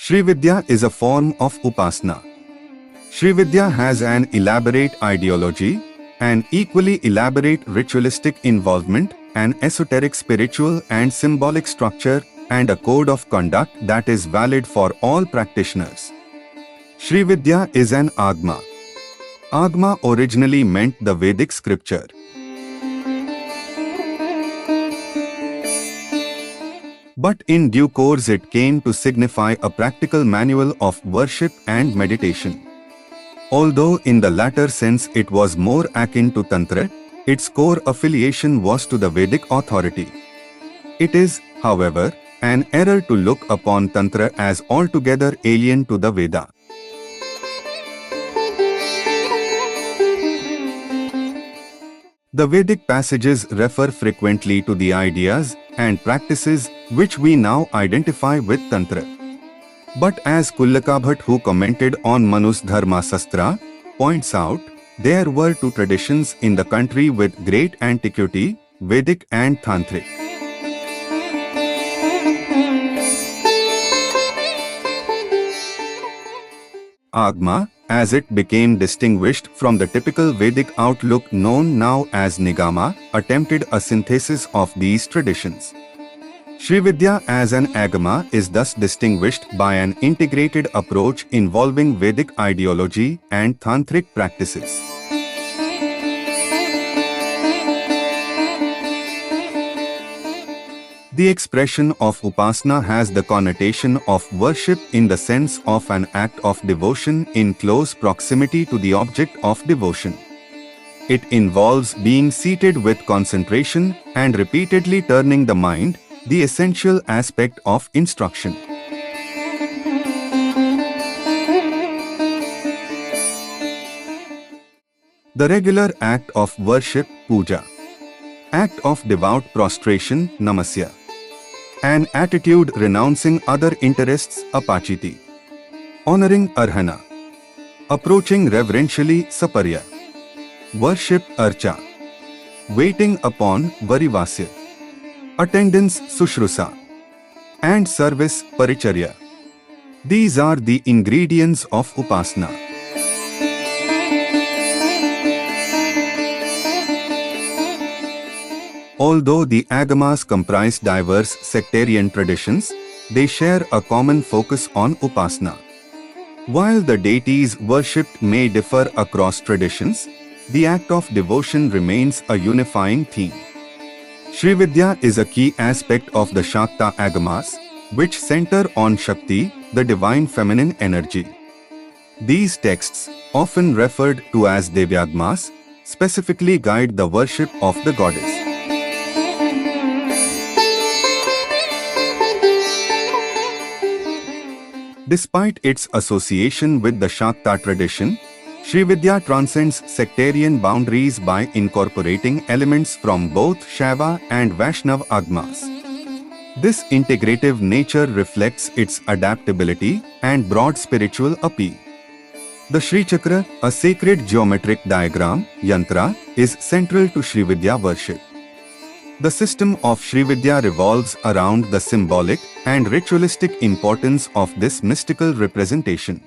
Srividya is a form of Upasana. Srividya has an elaborate ideology, an equally elaborate ritualistic involvement, an esoteric spiritual and symbolic structure, and a code of conduct that is valid for all practitioners. Srividya is an agama. Agama originally meant the Vedic scripture. But in due course it came to signify a practical manual of worship and meditation. Although in the latter sense it was more akin to Tantra, its core affiliation was to the Vedic authority. It is, however, an error to look upon Tantra as altogether alien to the Veda. The Vedic passages refer frequently to the ideas and practices which we now identify with Tantra. But as Kullakabhat, who commented on Manu's Dharma Sastra, points out, there were two traditions in the country with great antiquity, Vedic and Tantric. Agama, as it became distinguished from the typical Vedic outlook known now as Nigama, attempted a synthesis of these traditions. Srividya as an agama is thus distinguished by an integrated approach involving Vedic ideology and tantric practices. The expression of Upasana has the connotation of worship in the sense of an act of devotion in close proximity to the object of devotion. It involves being seated with concentration and repeatedly turning the mind, the essential aspect of instruction. The regular act of worship, puja. Act of devout prostration, namasya. An attitude renouncing other interests, apachiti. Honoring arhana. Approaching reverentially, saparya. Worship, archa. Waiting upon, varivasya. Attendance, sushrusa. And service, paricharya. These are the ingredients of Upasana. Although the agamas comprise diverse sectarian traditions, they share a common focus on Upasana. While the deities worshipped may differ across traditions, the act of devotion remains a unifying theme. Srividya is a key aspect of the Shakta agamas, which center on Shakti, the divine feminine energy. These texts, often referred to as Devyagmas, specifically guide the worship of the goddess. Despite its association with the Shakta tradition, Srividya transcends sectarian boundaries by incorporating elements from both Shaiva and Vaishnava agamas. This integrative nature reflects its adaptability and broad spiritual appeal. The Sri Chakra, a sacred geometric diagram, yantra, is central to Srividya worship. The system of Srividya revolves around the symbolic and ritualistic importance of this mystical representation.